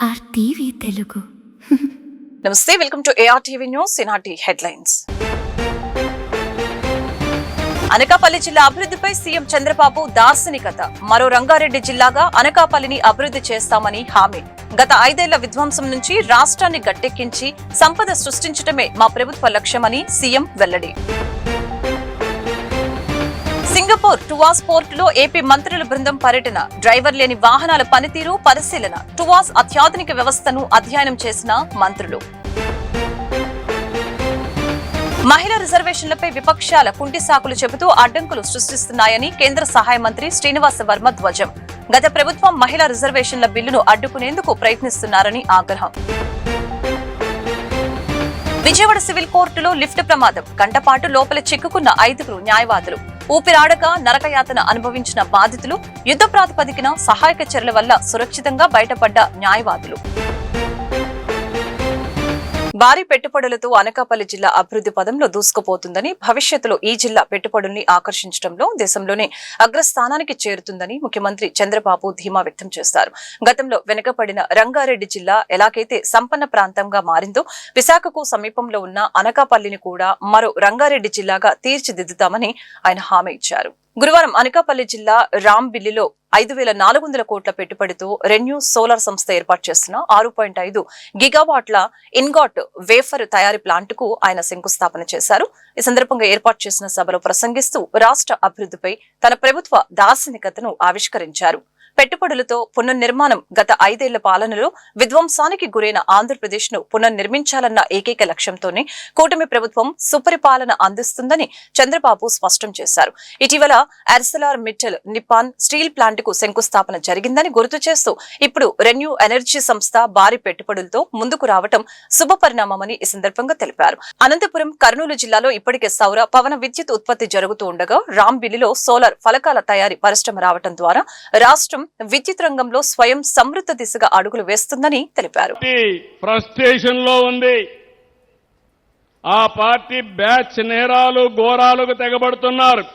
ARTV Telugu. నమస్తే, welcome to ARTV news. ఈనాటి headlines. Anakapalli జిల్లా అభివృద్ధిపై సీఎం చంద్రబాబు దార్శనికత. మరో రంగారెడ్డి జిల్లాగా అనకాపల్లిని అభివృద్ధి చేస్తామని హామీ. గత 5 ఏళ్ల విధ్వంసం నుంచి రాష్ట్రాన్ని గట్టెక్కించి సంపద సృష్టించడమే మా ప్రభుత్వ లక్ష్యమని సీఎం వెల్లడి. సింగపూర్ టువాస్ పోర్టులో ఏపీ మంత్రుల బృందం పర్యటన. డ్రైవర్ లేని వాహనాల పనితీరు పరిశీలన. టువాస్ అత్యాధునిక వ్యవస్థను అధ్యయనం చేసిన మంత్రులు. మహిళా రిజర్వేషన్లపై విపక్షాల కుంటి సాకులు చెబుతూ అడ్డంకులు సృష్టిస్తున్నాయని కేంద్ర సహాయ మంత్రి శ్రీనివాస వర్మ ధ్వజం. గత ప్రభుత్వం మహిళా రిజర్వేషన్ల బిల్లును అడ్డుకునేందుకు ప్రయత్నిస్తున్నారని ఆగ్రహం. విజయవాడ సివిల్ కోర్టులో లిఫ్ట్ ప్రమాదం. గంటపాటు లోపల చిక్కుకున్న 5 న్యాయవాదులు. ఊపిరాడక నరకయాతన అనుభవించిన బాధితులు. యుద్ధ ప్రాతిపదికన సహాయక చర్యల వల్ల సురక్షితంగా బయటపడ్డ న్యాయవాదులు. భారీ పెట్టుబడులతో అనకాపల్లి జిల్లా అభివృద్ధి పదంలో దూసుకుపోతుందని, భవిష్యత్తులో ఈ జిల్లా పెట్టుబడుల్ని ఆకర్షించడంలో దేశంలోనే అగ్రస్థానానికి చేరుతుందని ముఖ్యమంత్రి చంద్రబాబు ధీమా వ్యక్తం చేశారు. గతంలో వెనుకబడిన రంగారెడ్డి జిల్లా ఎలాగైతే సంపన్న ప్రాంతంగా మారిందో, విశాఖకు సమీపంలో ఉన్న అనకాపల్లిని కూడా మరో రంగారెడ్డి జిల్లాగా తీర్చిదిద్దుతామని ఆయన హామీ ఇచ్చారు. గురువారం అనకాపల్లి జిల్లా రాంబిల్లిలో 5,400 కోట్ల పెట్టుబడితో రెన్యూ సోలార్ సంస్థ ఏర్పాటు చేస్తున్న 6.5 గిగావాట్ల ఇన్గాట్ వేఫర్ తయారీ ప్లాంట్ కు ఆయన శంకుస్థాపన చేశారు. ఈ సందర్భంగా ఏర్పాటు చేసిన సభలో ప్రసంగిస్తూ రాష్ట్ర అభివృద్ధిపై తన ప్రభుత్వ దార్శనికతను ఆవిష్కరించారు. పెట్టుబడులతో పునర్నిర్మాణం. గత 5 ఏళ్ల పాలనలో విధ్వంసానికి గురైన ఆంధ్రప్రదేశ్ ను పునర్నిర్మించాలన్న ఏకైక లక్ష్యంతోనే కూటమి ప్రభుత్వం సుపరిపాలన అందిస్తుందని చంద్రబాబు స్పష్టం చేశారు. ఇటీవల Arcelor Mittal Nippon steel plant కు శంకుస్థాపన జరిగిందని గుర్తు చేస్తూ ఇప్పుడు రెన్యూ ఎనర్జీ సంస్థ భారీ పెట్టుబడులతో ముందుకు రావటం శుభపరిణామమని ఈ సందర్భంగా తెలిపారు. అనంతపురం, కర్నూలు జిల్లాలో ఇప్పటికే సౌర పవన విద్యుత్ ఉత్పత్తి జరుగుతూ ఉండగా రాంబిల్లిలో సోలార్ ఫలకాల తయారీ పరిశ్రమ రావటం ద్వారా రాష్ట్రం విద్యుత్ రంగంలో స్వయం సమృద్ధ దిశగా అడుగులు వేస్తుందని తెలిపారు. ఫ్రస్ట్రేషన్ లో ఉంది. ఆ పార్టీ బ్యాచ్ నేరాలు ఘోరాలకు తెగబడుతున్నారు.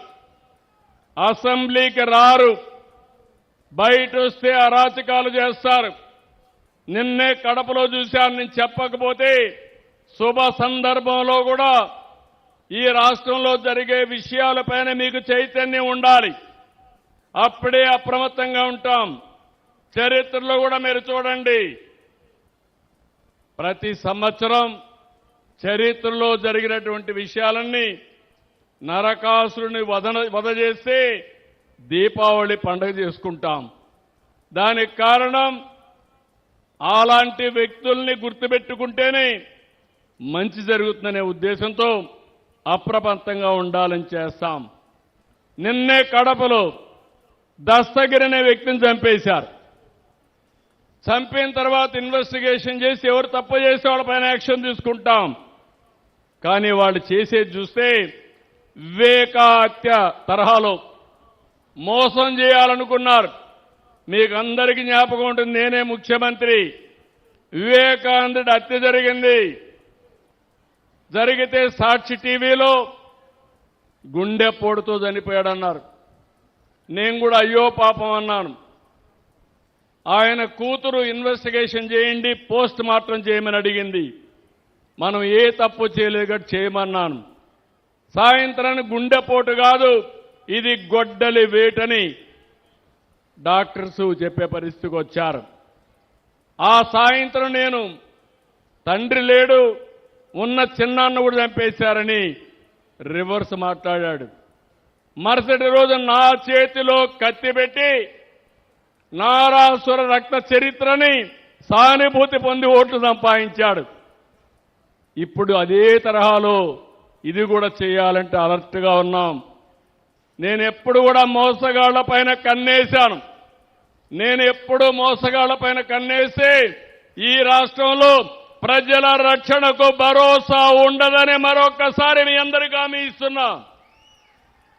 అసెంబ్లీకి రారు, బయట వస్తే అరాచకాలు చేస్తారు. నిన్నే కడపలో చూశాను. నేను చెప్పకపోతే శుభ సందర్భంలో కూడా ఈ రాష్ట్రంలో జరిగే విషయాలపైన మీకు చైతన్యం ఉండాలి. అప్పుడే అప్రమత్తంగా ఉంటాం. చరిత్రలో కూడా మీరు చూడండి, ప్రతి సంవత్సరం చరిత్రలో జరిగినటువంటి విషయాలన్నీ నరకాసురుని వధ చేస్తే దీపావళి పండుగ చేసుకుంటాం. దానికి కారణం అలాంటి వ్యక్తుల్ని గుర్తుపెట్టుకుంటేనే మంచి జరుగుతుందనే ఉద్దేశంతో అప్రమత్తంగా ఉండాలని చేస్తాం. నిన్నే కడపలో దస్తగిరి అనే వ్యక్తిని చంపేశారు. చంపిన తర్వాత ఇన్వెస్టిగేషన్ చేసి ఎవరు తప్పు చేసే వాళ్ళపైన యాక్షన్ తీసుకుంటాం. కానీ వాళ్ళు చేసేది చూస్తే వివేక హత్య తరహాలో మోసం చేయాలనుకున్నారు. మీకు అందరికీ జ్ఞాపకం ఉంటుంది, నేనే ముఖ్యమంత్రి. వివేకానందుడి హత్య జరిగింది. జరిగితే సాక్షి టీవీలో గుండెపోటుతో చనిపోయాడన్నారు. నేను కూడా అయ్యో పాపం అన్నాను. ఆయన కూతురు ఇన్వెస్టిగేషన్ చేయండి, పోస్ట్ మార్టం చేయమని అడిగింది. మనం ఏ తప్పు చేయలేదు చేయమన్నాను. సాయంత్రానికి గుండెపోటు కాదు, ఇది గొడ్డలి వేటని డాక్టర్స్ చెప్పే పరిస్థితికి వచ్చారు. ఆ సాయంత్రం నేను తండ్రి లేడు, ఉన్న చిన్నాన్న కూడా చంపేశారని రివర్స్ మాట్లాడాడు. మరుసటి రోజు నా చేతిలో కత్తి పెట్టి నారాసుర రక్త చరిత్రని సానుభూతి పొంది ఓట్లు సంపాదించాడు. ఇప్పుడు అదే తరహాలో ఇది కూడా చేయాలంటే అలర్ట్గా ఉన్నాం. నేను ఎప్పుడు కూడా మోసగాళ్ల పైన కన్నేశాను. నేను ఎప్పుడు మోసగాళ్ల పైన కన్నేసి ఈ రాష్ట్రంలో ప్రజల రక్షణకు భరోసా ఉండదని మరొక్కసారి మీ అందరికీ హామీ ఇస్తున్నా.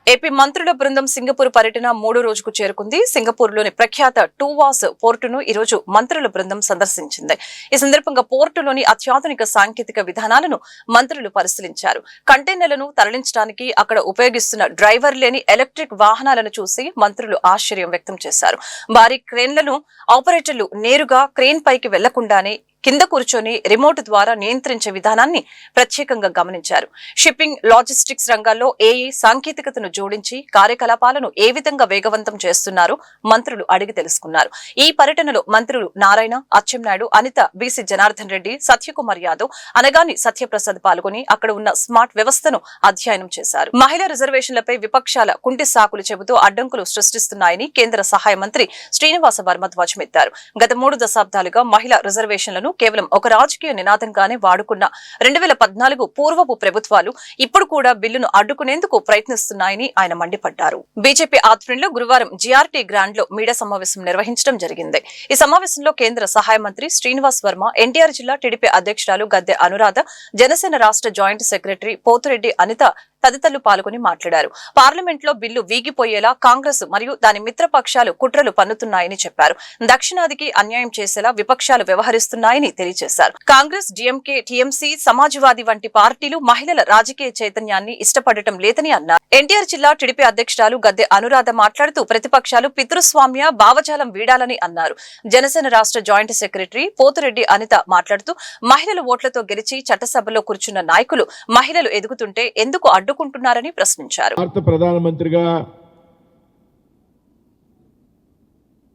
ఏపీ మంత్రుల బృందం సింగపూర్ పర్యటన 3వ రోజుకు చేరుకుంది. సింగపూర్లోని ప్రఖ్యాత టూవాస్ పోర్టును ఈ రోజు మంత్రుల బృందం సందర్శించింది. ఈ సందర్భంగా పోర్టులోని అత్యాధునిక సాంకేతిక విధానాలను మంత్రులు పరిశీలించారు. కంటైనర్లను తరలించడానికి అక్కడ ఉపయోగిస్తున్న డ్రైవర్ లేని ఎలక్ట్రిక్ వాహనాలను చూసి మంత్రులు ఆశ్చర్యం వ్యక్తం చేశారు. భారీ క్రేన్లను ఆపరేటర్లు నేరుగా క్రేన్ పైకి వెళ్లకుండానే కింద కూర్చొని రిమోట్ ద్వారా నియంత్రించే విధానాన్ని ప్రత్యేకంగా గమనించారు. షిప్పింగ్, లాజిస్టిక్స్ రంగాల్లో ఏఐ సాంకేతికతను జోడించి కార్యకలాపాలను ఏ విధంగా వేగవంతం చేస్తున్నారో మంత్రులు అడిగి తెలుసుకున్నారు. ఈ పర్యటనలో మంత్రులు నారాయణ, అచ్చెన్నాయుడు, అనిత, బీసీ జనార్దన్ రెడ్డి, సత్యకుమార్ యాదవ్, అనగాని సత్యప్రసాద్ పాల్గొని అక్కడ ఉన్న స్మార్ట్ వ్యవస్థను అధ్యయనం చేశారు. మహిళా రిజర్వేషన్లపై విపక్షాల కుంటి సాకులు చెబుతూ అడ్డంకులు సృష్టిస్తున్నాయని కేంద్ర సహాయ మంత్రి శ్రీనివాస వర్మ ధ్వజమెత్తారు. గత 3 దశాబ్దాలుగా మహిళా రిజర్వేషన్లను కేవలం ఒక రాజకీయ నినాదంగానే వాడుకున్న 2014 పూర్వపు ప్రభుత్వాలు ఇప్పుడు కూడా బిల్లును అడ్డుకునేందుకు ప్రయత్నిస్తున్నాయని ఆయన మండిపడ్డారు. బీజేపీ ఆధ్వర్యంలో గురువారం జీఆర్టీ గ్రాండ్ లో మీడియా సమావేశం నిర్వహించడం జరిగింది. ఈ సమావేశంలో కేంద్ర సహాయ మంత్రి శ్రీనివాస్ వర్మ, ఎన్టీఆర్ జిల్లా టీడీపీ అధ్యక్షురాలు గద్దె అనురాధ, జనసేన రాష్ట్ర జాయింట్ సెక్రటరీ పోతురెడ్డి అనిత తదితరులు పాల్గొని మాట్లాడారు. పార్లమెంట్ లో బిల్లు వీగిపోయేలా కాంగ్రెస్ మరియు దాని మిత్రపక్షాలు కుట్రలు పన్నుతున్నాయని చెప్పారు. దక్షిణాదికి అన్యాయం చేసేలా విపక్షాలు వ్యవహరిస్తున్నాయని తెలియజేశారు. కాంగ్రెస్, డీఎంకే, టీఎంసీ, సమాజ్వాదీ వంటి పార్టీలు మహిళల రాజకీయ చైతన్యాన్ని ఇష్టపడటం లేదని అన్నారు. ఎన్టీఆర్ జిల్లా టీడీపీ అధ్యక్షురాలు గద్దె అనురాధ మాట్లాడుతూ ప్రతిపక్షాలు పితృస్వామ్య భావజాలం వీడాలని అన్నారు. జనసేన రాష్ట్ర జాయింట్ సెక్రటరీ పోతురెడ్డి అనిత మాట్లాడుతూ మహిళల ఓట్లతో గెలిచి చట్టసభలో కూర్చున్న నాయకులు మహిళలు ఎదుగుతుంటే ఎందుకు అడ్డుకుంటున్నారని ప్రశ్నించారు. భారత ప్రధానమంత్రిగా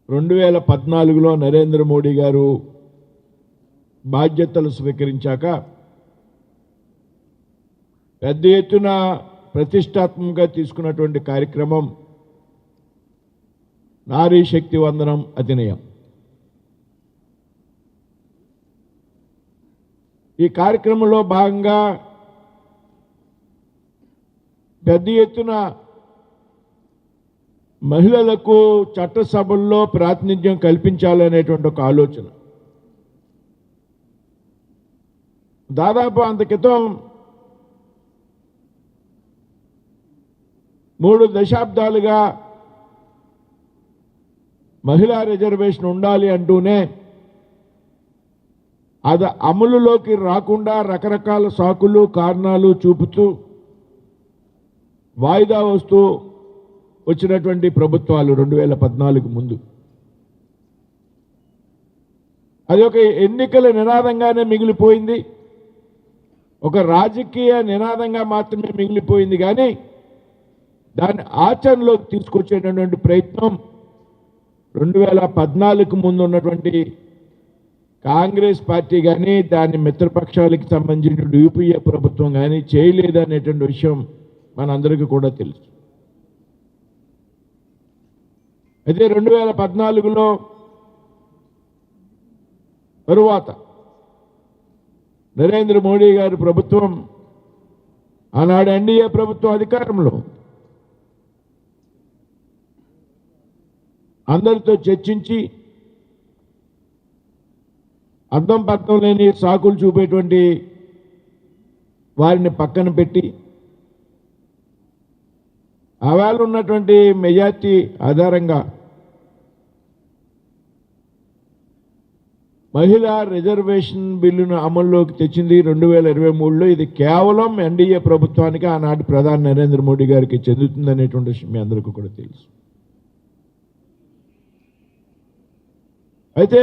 2014లో నరేంద్ర మోడీ గారు బాధ్యతలు స్వీకరించాక పెద్ద ఎత్తున ప్రతిష్టాత్మకంగా తీసుకున్నటువంటి కార్యక్రమం నారీ శక్తి వందనం అధినియం. ఈ కార్యక్రమంలో భాగంగా పెద్ద ఎత్తున మహిళలకు చట్టసభల్లో ప్రాతినిధ్యం కల్పించాలనేటువంటి ఒక ఆలోచన. దాదాపు అంత క్రితం 3 దశాబ్దాలుగా మహిళా రిజర్వేషన్ ఉండాలి అంటూనే అది అమలులోకి రాకుండా రకరకాల సాకులు, కారణాలు చూపుతూ వాయిదా వస్తూ వచ్చినటువంటి ప్రభుత్వాలు 2014 ముందు అది ఒక ఎన్నికల నినాదంగానే మిగిలిపోయింది. ఒక రాజకీయ నినాదంగా మాత్రమే మిగిలిపోయింది. కానీ దాన్ని ఆచరణలోకి తీసుకొచ్చేటటువంటి ప్రయత్నం 2014 ముందు ఉన్నటువంటి కాంగ్రెస్ పార్టీ కానీ దాని మిత్రపక్షాలకు సంబంధించిన యూపీఏ ప్రభుత్వం కానీ చేయలేదనేటువంటి విషయం మనందరికీ కూడా తెలుసు. అయితే 2014లో తరువాత నరేంద్ర మోడీ గారి ప్రభుత్వం, ఆనాడు ఎన్డీఏ ప్రభుత్వం అధికారంలో అందరితో చర్చించి అర్థం పర్థం లేని సాకులు చూపేటువంటి వారిని పక్కన పెట్టి ఆవేళ ఉన్నటువంటి మెజార్టీ ఆధారంగా మహిళా రిజర్వేషన్ బిల్లును అమల్లోకి తెచ్చింది 2023లో. ఇది కేవలం ఎన్డీఏ ప్రభుత్వానికి, ఆనాటి ప్రధాని నరేంద్ర మోడీ గారికి చెందుతుందనేటువంటి విషయం మీ అందరికీ కూడా తెలుసు. అయితే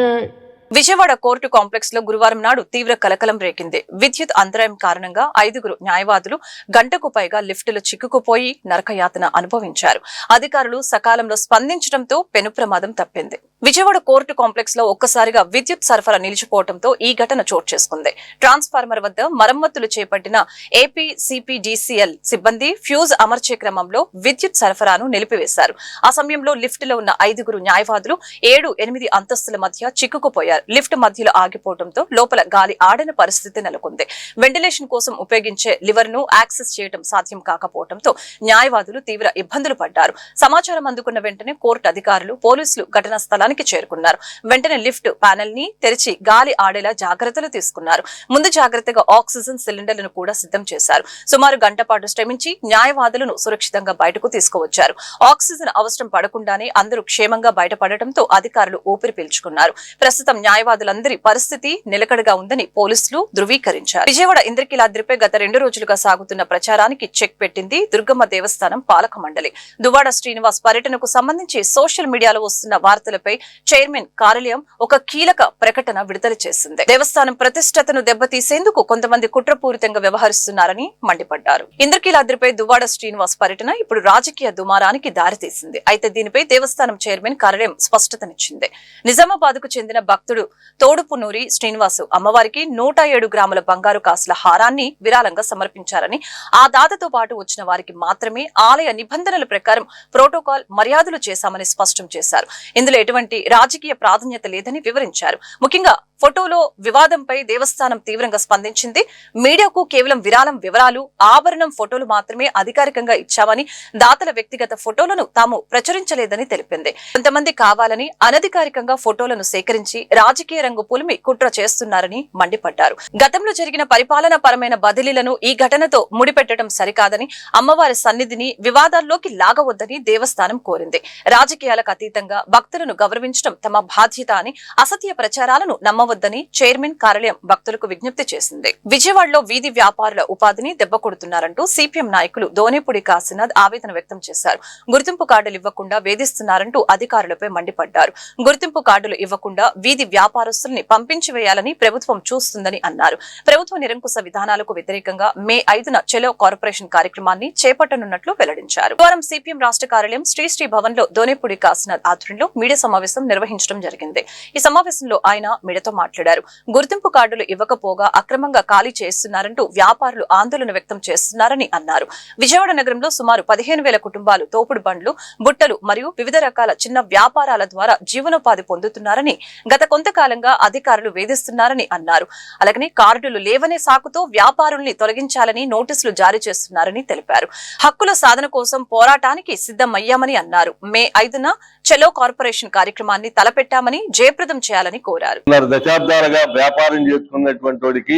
విజయవాడ కోర్టు కాంప్లెక్స్ లో గురువారం నాడు తీవ్ర కలకలం రేగింది. విద్యుత్ అంతరాయం కారణంగా 5గురు న్యాయవాదులు గంటకు పైగా లిఫ్టులో చిక్కుకుపోయి నరకయాతన అనుభవించారు. అధికారులు సకాలంలో స్పందించడంతో పెను ప్రమాదం తప్పింది. విజయవాడ కోర్టు కాంప్లెక్స్ లో ఒక్కసారిగా విద్యుత్ సరఫరా నిలిచిపోవడంతో ఈ ఘటన చోటు చేసుకుంది. ట్రాన్స్ఫార్మర్ వద్ద మరమ్మతులు చేపట్టిన ఏపీసీపీడీసీఎల్ సిబ్బంది ఫ్యూజ్ అమర్చే క్రమంలో విద్యుత్ సరఫరాను నిలిపివేశారు. ఆ సమయంలో లిఫ్ట్ లో ఉన్న 5గురు న్యాయవాదులు 7-8 అంతస్తుల మధ్య చిక్కుకుపోయారు. లిఫ్ట్ మధ్యలో ఆగిపోవడంతో లోపల గాలి ఆడని పరిస్థితి నెలకొంది. వెంటిలేషన్ కోసం ఉపయోగించే లివర్ ను యాక్సెస్ చేయడం సాధ్యం కాకపోవడంతో న్యాయవాదులు తీవ్ర ఇబ్బందులు పడ్డారు. సమాచారం అందుకున్న వెంటనే కోర్టు అధికారులు, పోలీసులు ఘటనా స్థలానికి స్థానానికి చేరుకున్నారు. వెంటనే లిఫ్ట్ ప్యానెల్ ని తెరిచి గాలి ఆడేలా జాగ్రత్తలు తీసుకున్నారు. ముందు జాగ్రత్తగా ఆక్సిజన్ సిలిండర్లను కూడా సిద్ధం చేశారు. సుమారు గంట పాటు శ్రమించి న్యాయవాదులను సురక్షితంగా బయటకు తీసుకువచ్చారు. ఆక్సిజన్ అవసరం పడకుండానే అందరూ క్షేమంగా బయటపడటంతో అధికారులు ఊపిరి పీల్చుకున్నారు. ప్రస్తుతం న్యాయవాదులందరి పరిస్థితి నిలకడగా ఉందని పోలీసులు ధృవీకరించారు. విజయవాడ ఇంద్రకీలాద్రిపై గత 2 రోజులుగా సాగుతున్న ప్రచారానికి చెక్ పెట్టింది దుర్గమ్మ దేవస్థానం పాలక మండలి. దువ్వాడ శ్రీనివాస్ పర్యటనకు సంబంధించి సోషల్ మీడియాలో వస్తున్న వార్తలపై చైర్మన్ కార్యాలయం ఒక కీలక ప్రకటన విడుదల చేసింది. దేవస్థానం ప్రతిష్టతను దెబ్బతీసేందుకు కొంతమంది కుట్రపూరితంగా వ్యవహరిస్తున్నారని మండిపడ్డారు. ఇంద్రకీలాద్రిపై దువ్వాడ శ్రీనివాస్ పర్యటన ఇప్పుడు రాజకీయ దుమారానికి దారితీసింది. అయితే దీనిపై దేవస్థానం చైర్మన్ కార్యాలయం స్పష్టతనిచ్చింది. నిజామాబాద్ కు చెందిన భక్తుడు తోడుపునూరి శ్రీనివాసు అమ్మవారికి 107 గ్రాముల బంగారు కాసుల హారాన్ని విరాళంగా సమర్పించారని, ఆ దాతతో పాటు వచ్చిన వారికి మాత్రమే ఆలయ నిబంధనల ప్రకారం ప్రోటోకాల్ మర్యాదలు చేశామని స్పష్టం చేశారు. ఇందులో ఎటువంటి రాజకీయ ప్రాధాన్యత లేదని వివరించారు. ముఖ్యంగా ఫోటోలో వివాదంపై దేవస్థానం తీవ్రంగా స్పందించింది. మీడియాకు కేవలం విరాళం వివరాలు, ఆభరణం ఫోటోలు మాత్రమే అధికారికంగా ఇచ్చామని, దాతల వ్యక్తిగత ఫోటోలను తాము ప్రచురించలేదని తెలిపింది. కొంతమంది కావాలని అనధికారికంగా ఫోటోలను సేకరించి రాజకీయ రంగు పులిమి కుట్ర చేస్తున్నారని మండిపడ్డారు. గతంలో జరిగిన పరిపాలనా పరమైన బదిలీలను ఈ ఘటనతో ముడిపెట్టడం సరికాదని, అమ్మవారి సన్నిధిని వివాదాల్లోకి లాగవద్దని దేవస్థానం కోరింది. రాజకీయాలకు అతీతంగా భక్తులను గౌరవించడం తమ బాధ్యత అని, అసత్య ప్రచారాలను నమ్మవద్దని చైర్మన్ కార్యాలయం భక్తులకు విజ్ఞప్తి చేసింది. విజయవాడలో వీధి వ్యాపారుల ఉపాధిని దెబ్బకొడుతున్నారంటూ సిపిఎం నాయకులు దోనేపూడి కాశీనాథ్ ఆవేదన వ్యక్తం చేశారు. గుర్తింపు కార్డులు ఇవ్వకుండా వేధిస్తున్నారంటూ అధికారులపై మండిపడ్డారు. గుర్తింపు కార్డులు ఇవ్వకుండా వీధి వ్యాపారస్తుల్ని పంపించి వేయాలని ప్రభుత్వం చూస్తుందని అన్నారు. ప్రభుత్వ నిరంకుశ విధానాలకు వ్యతిరేకంగా మే 5న చెలో కార్పొరేషన్ కార్యక్రమాన్ని చేపట్టనున్నట్లు వెల్లడించారు. వారం సిపిఎం రాష్ట్ర కార్యాలయం శ్రీ భవన్ లో దోనేపూడి కాశీనాథ్ ఆధ్వర్యంలో మీడియా సమావేశం నిర్వహించడం జరిగింది. ఈ సమావేశంలో ఆయన మీడియాతో మాట్లాడారు. గుర్తింపు కార్డులు ఇవ్వకపోగా అక్రమంగా ఖాళీ చేస్తున్నారంటూ వ్యాపారులు ఆందోళన వ్యక్తం చేస్తున్నారని అన్నారు. విజయవాడ నగరంలో సుమారు 15,000 కుటుంబాలు తోపుడు బండ్లు, బుట్టలు మరియు వివిధ రకాల చిన్న వ్యాపారాల ద్వారా జీవనోపాధి పొందుతున్నారని, గత కొంతకాలంగా అధికారులు వేధిస్తున్నారని అన్నారు. అలాగనే కార్డులు లేవనే సాకుతో వ్యాపారుల్ని తొలగించాలని నోటీసులు జారీ చేస్తున్నారని తెలిపారు. హక్కుల సాధన కోసం పోరాటానికి సిద్ధమయ్యామని అన్నారు. మే 5న చెలో కార్పొరేషన్ కార్యక్రమాన్ని తలపెట్టామని, జయప్రదం చేయాలని కోరారు. దశాబ్దాలుగా వ్యాపారం చేసుకున్నటువంటి వాడికి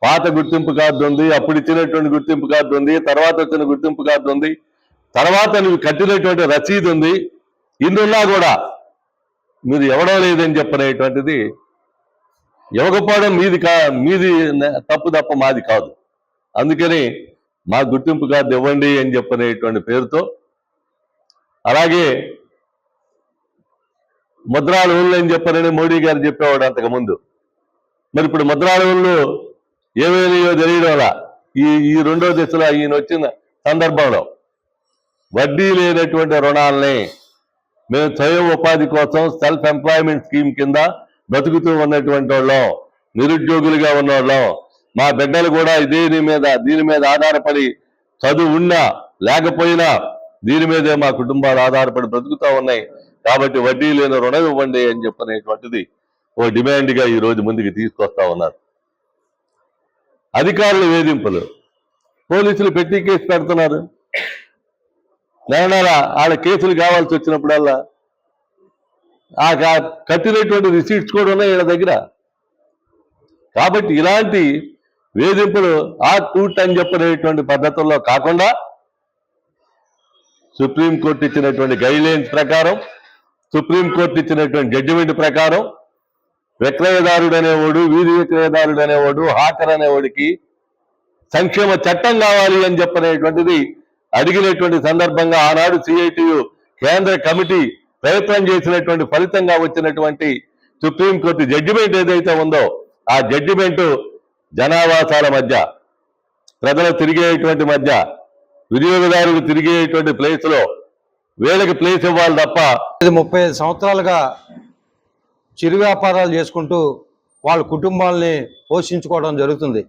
పాత గుర్తింపు కార్డు ఉంది, అప్పుడు ఇచ్చినటువంటి గుర్తింపు కార్డు ఉంది, తర్వాత వచ్చిన గుర్తింపు కార్డు ఉంది, తర్వాత నువ్వు కట్టినటువంటి రసీదు ఉంది. ఇందున్నా కూడా మీరు ఎవడో లేదని చెప్పనేటువంటిది ఇవ్వకపోవడం మీది తప్పు తప్ప మాది కాదు. అందుకని మా గుర్తింపు కార్డు ఇవ్వండి అని చెప్పనేటువంటి పేరుతో, అలాగే ముద్రాల ఊళ్ళు అని చెప్పారని మోడీ గారు చెప్పేవాడు అంతకుముందు. మరి ఇప్పుడు ముద్రాల ఊళ్ళు ఏమేమియో తెలియడం ఈ 2వ దశలో ఈయన వచ్చిన సందర్భంలో వడ్డీ లేనటువంటి రుణాలని మేము స్వయం ఉపాధి కోసం సెల్ఫ్ ఎంప్లాయ్మెంట్ స్కీమ్ కింద బతుకుతూ ఉన్నటువంటి వాళ్ళం, నిరుద్యోగులుగా ఉన్నవాళ్ళం, మా బిడ్డలు కూడా దీని మీద ఆధారపడి చదువు ఉన్నా లేకపోయినా దీని మీదే మా కుటుంబాలు ఆధారపడి బ్రతుకుతూ ఉన్నాయి. కాబట్టి వడ్డీ లేని రుణం ఇవ్వండి అని చెప్పనేటువంటిది ఓ డిమాండ్గా ఈ రోజు ముందుకు తీసుకొస్తా ఉన్నారు. అధికారుల వేధింపులు, పోలీసులు పెట్టి కేసు పెడుతున్నారు. నెల వాళ్ళ కేసులు కావాల్సి వచ్చినప్పుడల్లా ఆ కట్టినటువంటి రిసీట్స్ కూడా ఉన్నాయి వీళ్ళ దగ్గర. కాబట్టి ఇలాంటి వేధింపులు టూట్ అని చెప్పనేటువంటి పద్ధతుల్లో కాకుండా సుప్రీంకోర్టు ఇచ్చినటువంటి గైడ్లైన్స్ ప్రకారం, సుప్రీంకోర్టు ఇచ్చినటువంటి జడ్జిమెంట్ ప్రకారం విక్రయదారుడు అనేవాడు, వీధి విక్రయదారుడు అనేవాడు, హాకర్ అనేవాడికి సంక్షేమ చట్టం కావాలి అని చెప్పనేటువంటిది అడిగినటువంటి సందర్భంగా ఆనాడు సిఐటియు కేంద్ర కమిటీ ప్రయత్నం చేసినటువంటి ఫలితంగా వచ్చినటువంటి సుప్రీంకోర్టు జడ్జిమెంట్ ఏదైతే ఉందో ఆ జడ్జిమెంటు జనావాసాల మధ్య, ప్రజలు తిరిగేటువంటి మధ్య, వినియోగదారులు తిరిగేటువంటి ప్లేస్ లో వీళ్ళకి ప్లేస్ ఇవ్వాలి తప్ప 35 సంవత్సరాలుగా చిరు వ్యాపారాలు చేసుకుంటూ వాళ్ళ కుటుంబాలని పోషించుకోవడం జరుగుతుంది.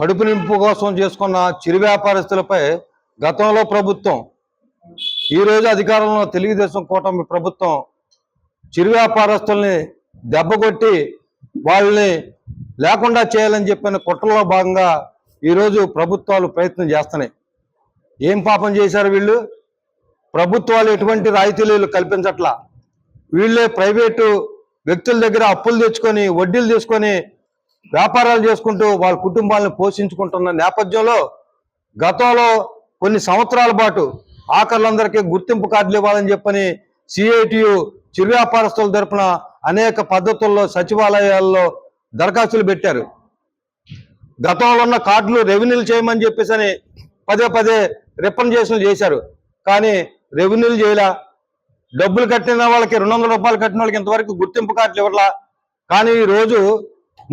కడుపు నింపు కోసం చేసుకున్న చిరు వ్యాపారస్తులపై గతంలో ప్రభుత్వం, ఈరోజు అధికారంలో తెలుగుదేశం కూటమి ప్రభుత్వం చిరు వ్యాపారస్తుల్ని దెబ్బకొట్టి వాళ్ళని లేకుండా చేయాలని చెప్పిన కుట్రలో భాగంగా ఈరోజు ప్రభుత్వాలు ప్రయత్నం చేస్తున్నాయి. ఏం పాపం చేశారు వీళ్ళు? ప్రభుత్వాలు ఎటువంటి రాయితీలు కల్పించట్లా. వీళ్ళే ప్రైవేటు వ్యక్తుల దగ్గర అప్పులు తెచ్చుకొని వడ్డీలు తీసుకొని వ్యాపారాలు చేసుకుంటూ వాళ్ళ కుటుంబాలను పోషించుకుంటున్న నేపథ్యంలో గతంలో కొన్ని సంవత్సరాల పాటు ఆఖరులందరికీ గుర్తింపు కార్డులు ఇవ్వాలని చెప్పని సిఐటియు చిరు వ్యాపారస్తుల తరపున అనేక పద్ధతుల్లో సచివాలయాల్లో దరఖాస్తులు పెట్టారు. గతంలో ఉన్న కార్డులు రెవెన్యూలు చేయమని చెప్పేసి పదే పదే రిప్రజెంటేషన్లు చేశారు. కానీ రెవెన్యూలు చేయలా. డబ్బులు కట్టిన వాళ్ళకి 200 రూపాయలు కట్టిన వాళ్ళకి ఇంతవరకు గుర్తింపు కార్డులు ఇవ్వట్లా. కానీ ఈరోజు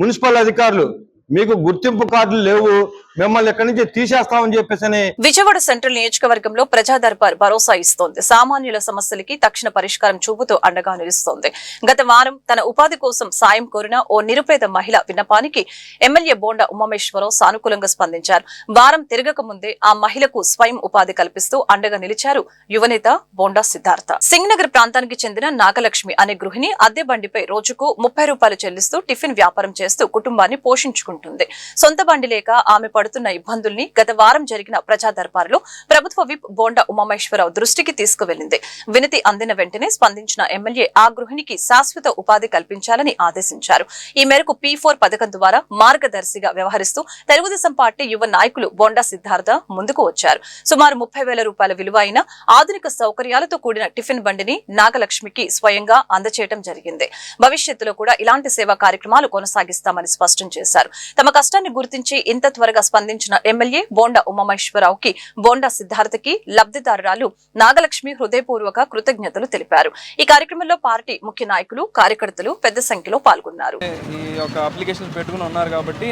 మున్సిపల్ అధికారులు మీకు గుర్తింపు కార్డులు లేవు, మిమ్మల్ని ఎక్కడి నుంచి తీసేస్తామని చెప్పేసి విజయవాడ సెంట్రల్ నియోజకవర్గంలో ప్రజా దర్బార్ భరోసా ఇస్తోంది. సామాన్యుల సమస్యలకి తక్షణ పరిష్కారం చూపుతూ అండగా నిలుస్తోంది. గత వారం తన ఉపాధి కోసం సాయం కోరిన ఓ నిరుపేద మహిళ విన్నపానికి ఎమ్మెల్యే బోండా ఉమామేశ్వరరావు సానుకూలంగా స్పందించారు. వారం తిరగక ముందే ఆ మహిళకు స్వయం ఉపాధి కల్పిస్తూ అండగా నిలిచారు యువనేత బోండా సిద్ధార్థ. సింగనగర్ ప్రాంతానికి చెందిన నాగలక్ష్మి అనే గృహిణి అద్దె బండిపై రోజుకు 30 రూపాయలు చెల్లిస్తూ టిఫిన్ వ్యాపారం చేస్తూ కుటుంబాన్ని పోషించుకుంటుంది. సొంత బండి లేక ఆమె పడుతున్న ఇబ్బందుల్ని గత వారం జరిగిన ప్రజా దర్బార్లో ప్రభుత్వ విప్ బోండా ఉమామేశ్వరరావు దృష్టికి తీసుకువెళ్లింది. వినతి అందిన వెంటనే స్పందించిన ఎమ్మెల్యే ఆ గృహిణికి శాశ్వత ఉపాధి కల్పించాలని ఆదేశించారు. ఈ మేరకు P4 పథకం ద్వారా మార్గదర్శిగా వ్యవహరిస్తూ తెలుగుదేశం పార్టీ యువ నాయకులు బోండా సిద్ధార్థ ముందుకు వచ్చారు. సుమారు 30,000 రూపాయల విలువ అయిన ఆధునిక సౌకర్యాలతో కూడిన టిఫిన్ బండిని నాగలక్ష్మికి స్వయంగా అందచేయడం జరిగింది. భవిష్యత్తులో కూడా ఇలాంటి సేవా కార్యక్రమాలు కొనసాగిస్తామని స్పష్టం చేశారు. తమ కష్టాన్ని గుర్తించి ఇంత త్వరగా స్పందించిన ఎమ్మెల్యే బోండా ఉమామేశ్వరరావుకి బోండా సిద్ధార్థకి లబ్ధిదారురాలు నాగలక్ష్మి హృదయపూర్వక కృతజ్ఞతలు తెలిపారు. ఈ కార్యక్రమంలో పార్టీ ముఖ్య నాయకులు, కార్యకర్తలు పెద్ద సంఖ్యలో పాల్గొన్నారు. ఈ యొక్క అప్లికేషన్ పెట్టుకుని ఉన్నారు కాబట్టి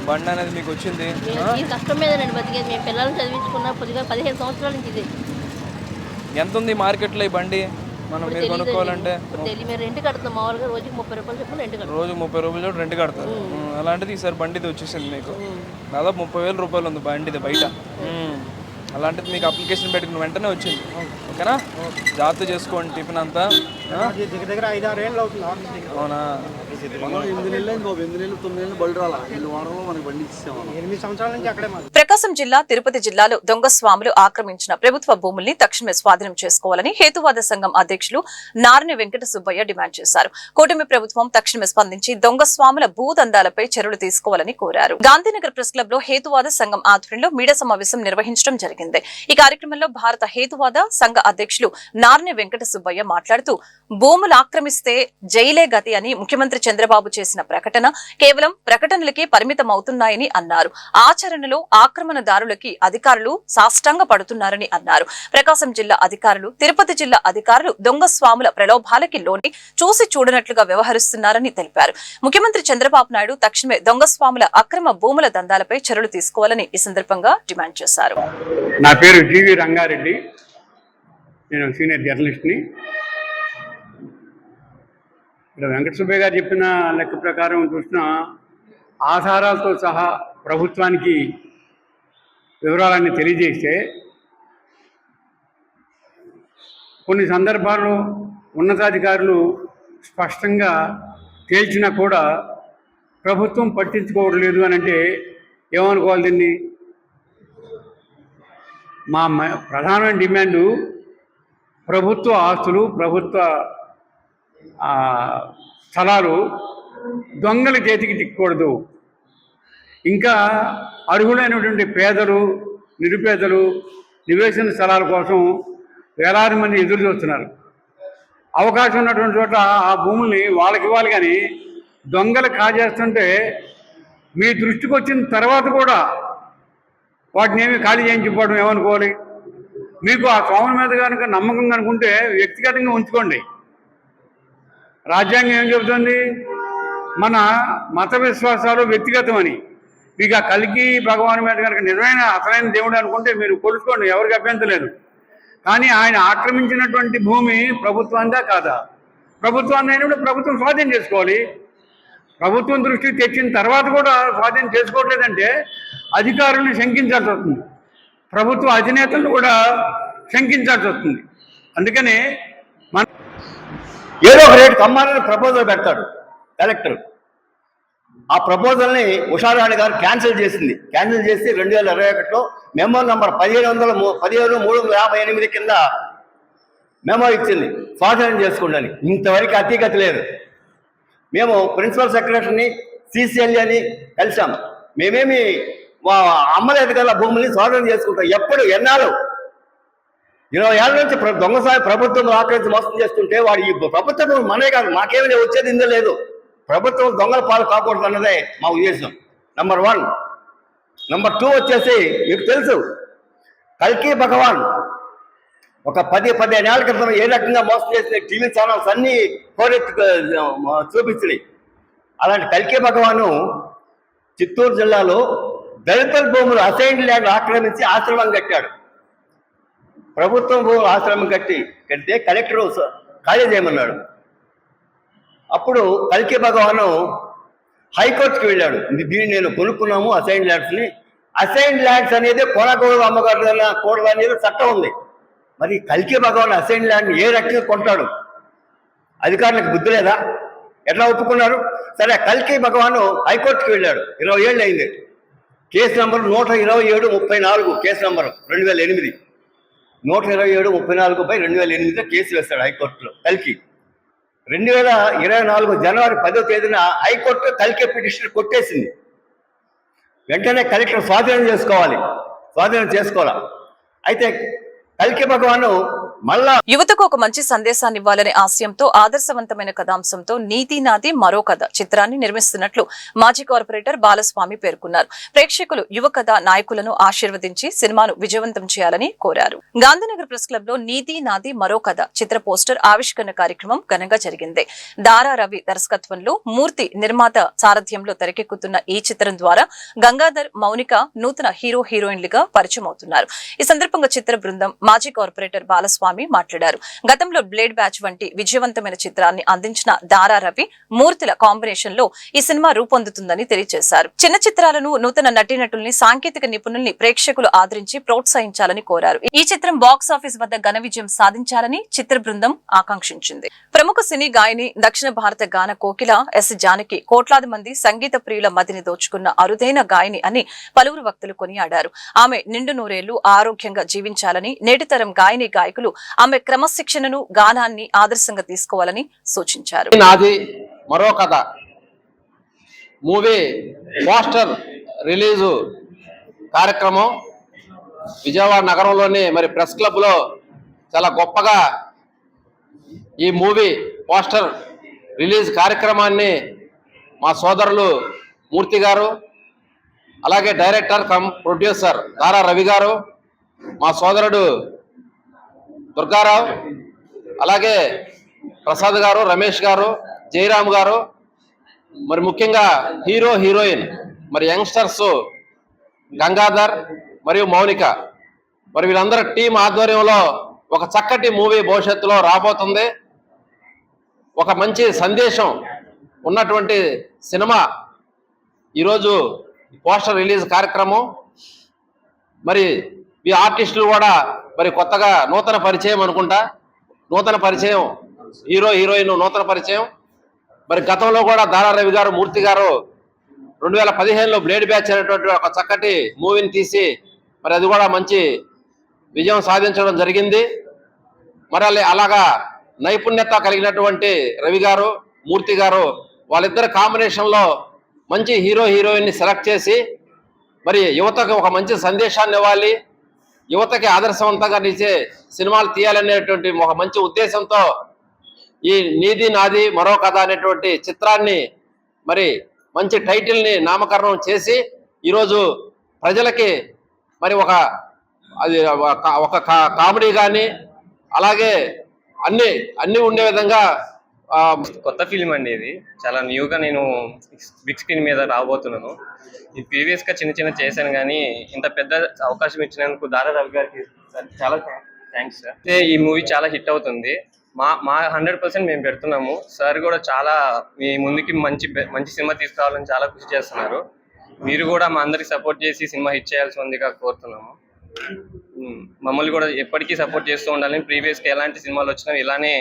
బండి అనేది మీకు వచ్చింది. కష్టం మీదనండి బతికేది. మేము పిల్లల్ని చదివించుకున్న కొద్దిగా 15 సంవత్సరాల నుంచి ఇది. ఎంత ఉంది మార్కెట్లో ఈ బండి మనం మీరు కొనుక్కోవాలంటే? మేము రెంట్ కడతాం. మామూలుగా రోజుకి 30 రూపాయలు చొప్పున రెంట్ కడతాం. రోజు 30 రూపాయలు రెంట్ కడతారు. అలాంటిది ఈసారి బండిది వచ్చేసింది మీకు. దాదాపు 30,000 రూపాయలు ఉంది బండిది బయట. అలాంటిది మీకు అప్లికేషన్ పెట్టుకున్న వెంటనే వచ్చింది. ఓకేనా? జాగ్రత్త చేసుకోండి. టిఫిన్ అంతా దగ్గర 5-6 ఏళ్ళు అవుతుంది. అవునా? 8 నెలలు 9 నెలలు బళ్ళు రాలా. 8 సంవత్సరాల నుంచి అక్కడే. ప్రకాశం జిల్లా, తిరుపతి జిల్లాలో దొంగ స్వాములు ఆక్రమించిన ప్రభుత్వ భూముల్ని తక్షణమే స్వాధీనం చేసుకోవాలని హేతువాద సంఘం అధ్యక్షులు నారిని వెంకట సుబ్బయ్య డిమాండ్ చేశారు. కూటమి ప్రభుత్వం తక్షణమే స్పందించి దొంగ స్వాముల భూదందాలపై చర్యలు తీసుకోవాలని కోరారు. గాంధీనగర్ ప్రెస్ క్లబ్ లో హేతువాద సంఘం ఆధ్వర్యంలో మీడియా సమావేశం నిర్వహించడం జరిగింది. ఈ కార్యక్రమంలో భారత హేతువాద సంఘ అధ్యక్షులు నారిని వెంకట సుబ్బయ్య మాట్లాడుతూ భూములు ఆక్రమిస్తే జైలే గతి అని ముఖ్యమంత్రి చంద్రబాబు చేసిన ప్రకటన కేవలం ప్రకటనలకే పరిమితం అవుతున్నాయని అన్నారు. ఆచరణలో ఆక్రమణదారులకి అధికారులు సాష్టాంగ పడుతున్నారని అన్నారు. ప్రకాశం జిల్లా అధికారులు, తిరుపతి జిల్లా అధికారులు దొంగ స్వాముల ప్రలోభాలకి లోని చూసి చూడనట్లుగా వ్యవహరిస్తున్నారని తెలిపారు. ముఖ్యమంత్రి చంద్రబాబు నాయుడు తక్షణమే దొంగ స్వాముల అక్రమ భూముల దందాలపై చర్యలు తీసుకోవాలని ఈ సందర్భంగా డిమాండ్ చేశారు. నా పేరు జీవి రంగారెడ్డి. నేను సీనియర్ జర్నలిస్ట్ని. ఇక్కడ వెంకట సుబ్బయ్య గారు చెప్పిన లెక్క ప్రకారం చూసిన ఆధారాలతో సహా ప్రభుత్వానికి వివరాలన్నీ తెలియజేస్తే కొన్ని సందర్భాల్లో ఉన్నతాధికారులు స్పష్టంగా తేల్చినా కూడా ప్రభుత్వం పట్టించుకోవట్లేదు అని అంటే ఏమనుకోవాలి దీన్ని? మా ప్రధానమైన డిమాండు ప్రభుత్వ ఆస్తులు, ప్రభుత్వ స్థలాలు దొంగల చేతికి చిక్కకూడదు. ఇంకా అర్హులైనటువంటి పేదలు, నిరుపేదలు నివేశన స్థలాల కోసం వేలాది మంది ఎదురు చూస్తున్నారు. అవకాశం ఉన్నటువంటి చోట ఆ భూముల్ని వాళ్ళకి ఇవ్వాలి. కానీ దొంగలు కాజేస్తుంటే మీ దృష్టికి వచ్చిన తర్వాత కూడా వాటిని ఏమి ఖాళీ చేయించుకోవడం ఏమనుకోవాలి? మీకు ఆ స్వామి మీద కనుక నమ్మకం కనుకుంటే వ్యక్తిగతంగా ఉంచుకోండి. రాజ్యాంగం ఏం చెబుతుంది? మన మత విశ్వాసాలు వ్యక్తిగతమని. మీకు ఆ కలికి భగవాన్ మీద కనుక నిజమైన అసలైన దేవుడు అనుకుంటే మీరు కొలుసుకోండి, ఎవరికి అభ్యంతరం. కానీ ఆయన ఆక్రమించినటువంటి భూమి ప్రభుత్వాందా కాదా? ప్రభుత్వాన్ని అయినప్పుడు ప్రభుత్వం స్వాధీనం చేసుకోవాలి. ప్రభుత్వం దృష్టికి తెచ్చిన తర్వాత కూడా స్వాధీనం చేసుకోవట్లేదంటే అధికారులను శంకించాల్సి వస్తుంది, ప్రభుత్వ అధినేతలను కూడా శంకించాల్సి వస్తుంది. అందుకని మన ఏదో ఒక రేటు కమ్మాలని ప్రపోజల్ పెడతాడు కలెక్టర్. ఆ ప్రపోజల్ని ఉషారాణి గారు క్యాన్సిల్ చేసింది. క్యాన్సిల్ చేసి 2021లో మెమో నంబర్ 15,358 కింద మెమో ఇచ్చింది స్వాధీనం చేసుకోండి. ఇంతవరకు అతిగతి లేదు. మేము ప్రిన్సిపల్ సెక్రటరీని సిసిఎల్ అని కలిసాం. మేమేమి అమ్మలేదు కదా భూముల్ని స్వాధీనం చేసుకుంటాం. ఎప్పుడు ఎన్నాళ్ళు 20 ఏళ్ళ నుంచి దొంగసారి ప్రభుత్వం ఆక్రమించి మోసం చేస్తుంటే వాడు ఈ ప్రభుత్వం మనే కాదు, మాకేమైనా వచ్చేది ఇందో లేదు. ప్రభుత్వం దొంగల పాలు కాకూడదు అన్నదే మా ఉద్దేశం. నంబర్ 1. నంబర్ 2 వచ్చేసి మీకు తెలుసు, కల్కి భగవాన్ ఒక 10-15 ఏళ్ల క్రితం ఏ రకంగా మోసం చేసిన టీవీ ఛానల్స్ అన్ని కోరెత్తి చూపించినాయి. అలాంటి కల్కి భగవాను చిత్తూరు జిల్లాలో దళితుల భూములు అసైన్డ్ ల్యాండ్ ఆక్రమించి ఆశ్రమం కట్టాడు. ప్రభుత్వం భూములు ఆశ్రమం కడితే కలెక్టర్ ఖాళీ చేయమన్నాడు. అప్పుడు కల్కి భగవాను హైకోర్టుకి వెళ్ళాడు. దీన్ని నేను కొనుక్కున్నాము అసైన్డ్ ల్యాండ్స్ని. అసైన్డ్ ల్యాండ్స్ అనేది కొనకూడదు, అమ్మకూడదు అనేది చట్టం ఉంది. మరి కల్కి భగవాన్ అసైన్డ్ ల్యాండ్ ఏ రకంగా కొంటాడు? అధికారులకు బుద్ధి లేదా? ఎట్లా ఒప్పుకున్నారు? సరే, కల్కి భగవాను హైకోర్టుకి వెళ్ళాడు. 20 ఏళ్ళు అయింది. Case number 127/34 case number 2008. 127/34/2008 case వేస్తాడు హైకోర్టులో కల్కి. 2024 జనవరి 10వ తేదీన హైకోర్టు కల్కి పిటిషన్ కొట్టేసింది. వెంటనే కలెక్టర్ స్వాధీనం చేసుకోవాలా. అయితే కల్కి భగవాను మళ్ళా యువతకు ఒక మంచి సందేశాన్ని ఇవ్వాలనే ఆశయంతో ఆదర్శవంతమైన కథాంశంతో నీతి నాది మరో కథ చిత్రాన్ని నిర్మిస్తున్నట్లు మాజీ కార్పొరేటర్ బాలస్వామి పేర్కొన్నారు. ప్రేక్షకులు యువ కథ నాయకులను ఆశీర్వదించి సినిమాను విజయవంతం చేయాలని కోరారు. గాంధీనగర్ ప్రెస్ క్లబ్ లో నీతి నాది మరో కథ చిత్ర పోస్టర్ ఆవిష్కరణ కార్యక్రమం ఘనంగా జరిగింది. దారా రవి దర్శకత్వంలో మూర్తి నిర్మాత సారథ్యంలో తెరకెక్కుతున్న ఈ చిత్రం ద్వారా గంగాధర్, మౌనిక నూతన హీరోయిన్లుగా పరిచయం అవుతున్నారు. ఈ సందర్భంగా చిత్ర బృందం మాజీ కార్పొరేటర్ బాలస్వామి మాట్లాడారు. గతంలో బ్లేడ్ బ్యాచ్ వంటి విజయవంతమైన చిత్రాన్ని అందించిన దారా రవి, మూర్తిల కాంబినేషన్ లో ఈ సినిమా రూపొందుతుందని తెలియజేశారు. చిన్న చిత్రాలను, నూతన నటీనటుల్ని, సాంకేతిక నిపుణుల్ని ప్రేక్షకులు ఆదరించి ప్రోత్సహించాలని కోరారు. ఈ చిత్రం బాక్సాఫీస్ వద్ద ఘన విజయం సాధించాలని చిత్ర బృందం ఆకాంక్షించింది. ప్రముఖ సినీ గాయని, దక్షిణ భారత గాన కోకిల ఎస్ జానకి కోట్లాది మంది సంగీత ప్రియుల మదిని దోచుకున్న అరుదైన గాయని అని పలువురు వక్తలు కొనియాడారు. ఆమె నిండు నూరేళ్లు ఆరోగ్యంగా జీవించాలని, నేటితరం గాయని గాయకులు ఆమె క్రమశిక్షణను, గానాన్ని ఆదర్శంగా తీసుకోవాలని సూచించారు. నాది మరో కథ మూవీ పోస్టర్ రిలీజు కార్యక్రమం విజయవాడ నగరంలోని మరి ప్రెస్ క్లబ్ లో చాలా గొప్పగా ఈ మూవీ పోస్టర్ రిలీజ్ కార్యక్రమాన్ని మా సోదరులు మూర్తి గారు, అలాగే డైరెక్టర్ కమ్ ప్రొడ్యూసర్ దారా రవి గారు, మా సోదరుడు దుర్గారావు, అలాగే ప్రసాద్ గారు, రమేష్ గారు, జయరామ్ గారు, మరి ముఖ్యంగా హీరోయిన్ మరి యంగ్స్టర్స్ గంగాధర్ మరియు మౌనిక, మరి వీళ్ళందరూ టీం ఆధ్వర్యంలో ఒక చక్కటి మూవీ భవిష్యత్తులో రాబోతుంది. ఒక మంచి సందేశం ఉన్నటువంటి సినిమా ఈరోజు పోస్టర్ రిలీజ్ కార్యక్రమం. మరి ఈ ఆర్టిస్టులు కూడా మరి కొత్తగా నూతన పరిచయం అనుకుంటా, నూతన పరిచయం హీరోయిన్ నూతన పరిచయం. మరి గతంలో కూడా దారా రవి గారు, మూర్తి గారు 2015లో బ్లేడ్ బ్యాచ్ అనేటువంటి ఒక చక్కటి మూవీని తీసి మరి అది కూడా మంచి విజయం సాధించడం జరిగింది. మరి అలాగా నైపుణ్యత కలిగినటువంటి రవి గారు, మూర్తి గారు వాళ్ళిద్దరు కాంబినేషన్లో మంచి హీరోయిన్ని సెలెక్ట్ చేసి మరి యువతకు ఒక మంచి సందేశాన్ని ఇవ్వాలి, యువతకి ఆదర్శవంతంగా నిలిచే సినిమాలు తీయాలనేటువంటి ఒక మంచి ఉద్దేశంతో ఈ నీది నాది మరో కథ అనేటువంటి చిత్రాన్ని మరి మంచి టైటిల్ని నామకరణం చేసి ఈరోజు ప్రజలకి మరి ఒక కామెడీ కానీ అలాగే అన్ని ఉండే విధంగా కొత్త ఫిలిం అండి. ఇది చాలా న్యూగా నేను బిగ్ స్క్రీన్ మీద రాబోతున్నాను. ఈ ప్రీవియస్గా చిన్న చేశాను, కానీ ఇంత పెద్ద అవకాశం ఇచ్చినందుకు దారా రవి గారికి చాలా థ్యాంక్స్ సార్. ఈ మూవీ చాలా హిట్ అవుతుంది. మా 100% మేము పెడుతున్నాము. సార్ కూడా చాలా మీ ముందుకి మంచి సినిమా తీసుకురావాలని చాలా కృషి చేస్తున్నారు. మీరు కూడా మా అందరికి సపోర్ట్ చేసి సినిమా హిట్ చేయాల్సి ఉందిగా కోరుతున్నాము. మమ్మల్ని కూడా ఎప్పటికీ సపోర్ట్ చేస్తూ ఉండాలని, ప్రీవియస్గా ఎలాంటి సినిమాలు వచ్చినా ఇలానే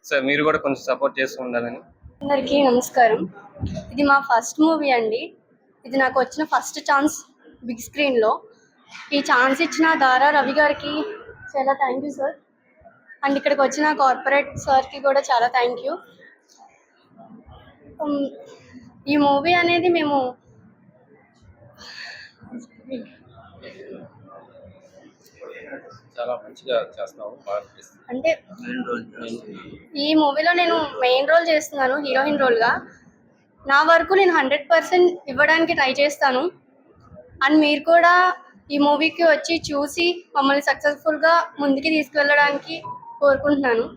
సార్ మీరు కూడా కొంచెం సపోర్ట్ చేస్తూ ఉండాలని. అందరికీ నమస్కారం. ఇది మా ఫస్ట్ మూవీ అండి. ఇది నాకు వచ్చిన ఫస్ట్ ఛాన్స్ బిగ్ స్క్రీన్లో. ఈ ఛాన్స్ ఇచ్చిన దారా రవి గారికి చాలా థ్యాంక్ యూ సార్. అండ్ ఇక్కడికి వచ్చిన కార్పొరేట్ సార్కి కూడా చాలా థ్యాంక్ యూ. ఈ మూవీ అనేది మేము చాలా మంచిగా చేస్తావు. అంటే ఈ మూవీలో నేను మెయిన్ రోల్ చేస్తున్నాను, హీరోయిన్ రోల్గా. నా వరకు నేను 100% ఇవ్వడానికి ట్రై చేస్తాను. అండ్ మీరు కూడా ఈ మూవీకి వచ్చి చూసి మమ్మల్ని సక్సెస్ఫుల్గా ముందుకి తీసుకువెళ్ళడానికి కోరుకుంటున్నాను.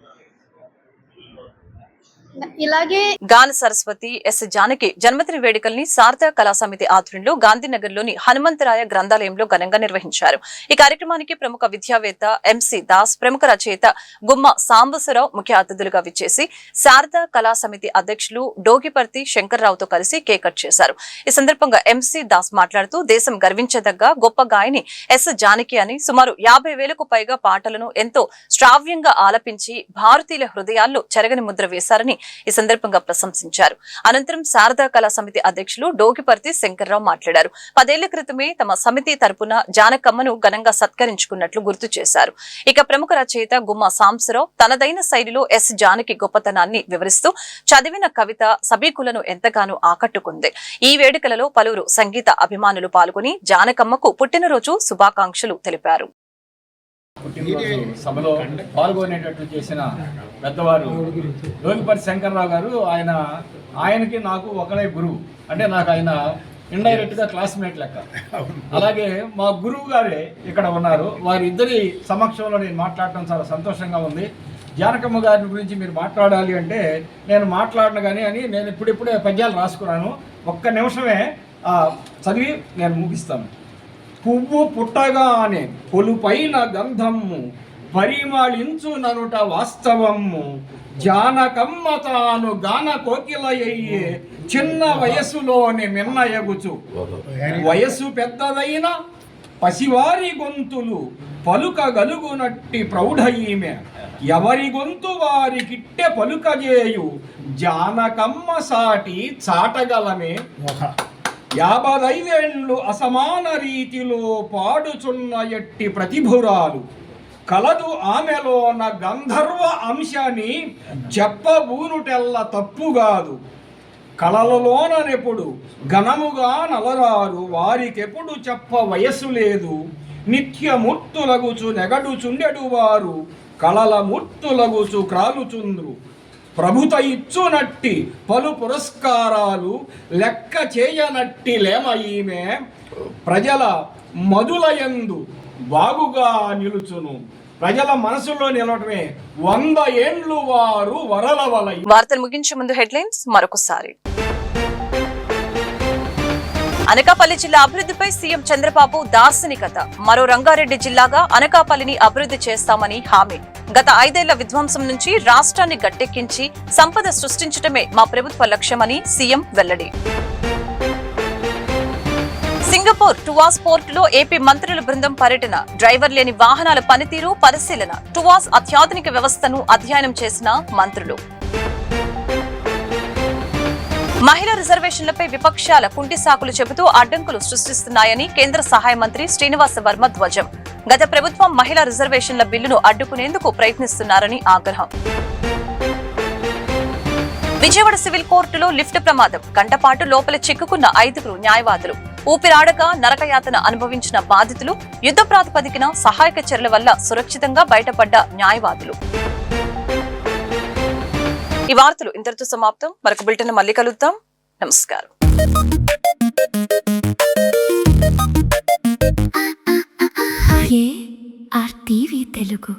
ఇలాగే గాన సరస్వతి ఎస్ జానకి జన్మదిన వేడుకల్ని శారదా కళా సమితి ఆధ్వర్యంలో గాంధీనగర్ లోని హనుమంతరాయ గ్రంథాలయంలో ఘనంగా నిర్వహించారు. ఈ కార్యక్రమానికి ప్రముఖ విద్యావేత్త ఎంసీ దాస్, ప్రముఖ రచయిత గుమ్మ సాంబశివరావు ముఖ్య అతిథులుగా విచ్చేసి శారదా కళా సమితి అధ్యక్షులు డోగిపర్తి శంకర్రావుతో కలిసి కేక్ కట్ చేశారు. ఈ సందర్భంగా ఎంసీ దాస్ మాట్లాడుతూ దేశం గర్వించదగ్గ గొప్ప గాయని ఎస్ జానకి అని సుమారు 50,000కు పైగా పాటలను ఎంతో శ్రావ్యంగా ఆలపించి భారతీయుల హృదయాల్లో చెరగని ముద్ర వేశారని ఈ సందర్భంగా ప్రశంసించారు. అనంతరం శారదా కళా సమితి అధ్యక్షులు డోగిపర్తి శంకర్రావు మాట్లాడారు. 10 ఏళ్ల క్రితమే తమ సమితి తరపున జానకమ్మను ఘనంగా సత్కరించుకున్నట్లు గుర్తు చేశారు. ఇక ప్రముఖ రచయిత గుమ్మ సాంబశివరావు తనదైన శైలిలో ఎస్ జానకి గొప్పతనాన్ని వివరిస్తూ చదివిన కవిత సభికులను ఎంతగానో ఆకట్టుకుంది. ఈ వేడుకలలో పలువురు సంగీత అభిమానులు పాల్గొని జానకమ్మకు పుట్టినరోజు శుభాకాంక్షలు తెలిపారు. పుట్టినరోజు సభలో పాల్గొనేటట్లు చేసిన పెద్దవారు డోగిపర్తి శంకర్రావు గారు. ఆయనకి నాకు ఒకరే గురువు, అంటే నాకు ఆయన ఇండైరెక్ట్ గా క్లాస్మేట్ లెక్క. అలాగే మా గురువు గారే ఇక్కడ ఉన్నారు. వారిద్దరి సమక్షంలో నేను మాట్లాడటం చాలా సంతోషంగా ఉంది. జానకమ్మ గారి గురించి మీరు మాట్లాడాలి అంటే నేను మాట్లాడను కానీ అని నేను ఇప్పుడిప్పుడే పద్యాలు రాసుకున్నాను. ఒక్క నిమిషమే చదివి నేను ముగిస్తాను. పువ్వు పుట్టగానే పొలుపైన గంధము పరిమళించుననుట వాస్తవము. జానకమ్మ తాను గాన కోకిలయ్యే చిన్న వయసులోని మిన్నయగుచు. వయసు పెద్దదైన పసివారి గొంతులు పలుకగలుగునట్టి ప్రౌఢ ఈమె. ఎవరి గొంతు వారికిట్టె పలుకజేయు జానకమ్మ సాటి చాటగలమే. 55 ఏళ్ళు అసమాన రీతిలో పాడుచున్న ఎట్టి ప్రతిభురాలు కలదు ఆమెలోన గంధర్వ అంశాన్ని చెప్పబూనుటెల్ల తప్పుగాదు. కళలలోనెప్పుడు ఘనముగా నలరారు వారికెప్పుడు చెప్ప వయస్సు లేదు. నిత్యమూర్తులగుచు నెగడుచుండెడు వారు కళల మూర్తులగుచు క్రాలుచుంద్రు. ప్రభుత ఇచ్చునట్టి పలు పురస్కారాలు లెక్క చేయనట్టి లేమ ఈమె. ప్రజల మధులయందు బాగుగా నిలుచును. ప్రజల మనసులో నిలవటమే 100 ఏండ్లు వారు వరల వలై. వార్తలు ముగించే ముందు హెడ్లైన్స్ మరొకసారి. అనకాపల్లి జిల్లా అభివృద్ధిపై సీఎం చంద్రబాబు దార్శనికత. మరో రంగారెడ్డి జిల్లాగా అనకాపల్లిని అభివృద్ధి చేస్తామని హామీ. గత 5 ఏళ్ల విధ్వంసం నుంచి రాష్ట్రాన్ని గట్టెక్కించి సంపద సృష్టించడమే మా ప్రభుత్వ లక్ష్యమని సీఎం వెల్లడి. సింగపూర్ టువాస్ పోర్టులో ఏపీ మంత్రుల బృందం పర్యటన. డ్రైవర్ లేని వాహనాల పనితీరు పరిశీలన. టువాస్ అత్యాధునిక వ్యవస్థను అధ్యయనం చేసిన మంత్రులు. మహిళా రిజర్వేషన్లపై విపక్షాల కుంటి సాకులు చెబుతూ అడ్డంకులు సృష్టిస్తున్నాయని కేంద్ర సహాయ మంత్రి శ్రీనివాస వర్మ ధ్వజం. గత ప్రభుత్వం మహిళా రిజర్వేషన్ల బిల్లును అడ్డుకునేందుకు ప్రయత్నిస్తున్నారని ఆగ్రహం. విజయవాడ సివిల్ కోర్టులో లిఫ్ట్ ప్రమాదం. గంటపాటు లోపల చిక్కుకున్న 5 న్యాయవాదులు. ఊపిరాడక నరకయాతన అనుభవించిన బాధితులు. యుద్ధ ప్రాతిపదికన సహాయక చర్యల వల్ల సురక్షితంగా బయటపడ్డ న్యాయవాదులు. ఈ వార్తలు ఇంతటితో సమాప్తం. మరొక బులెటిన్ మళ్ళీ కలుద్దాం. నమస్కారం. ARTV తెలుగు.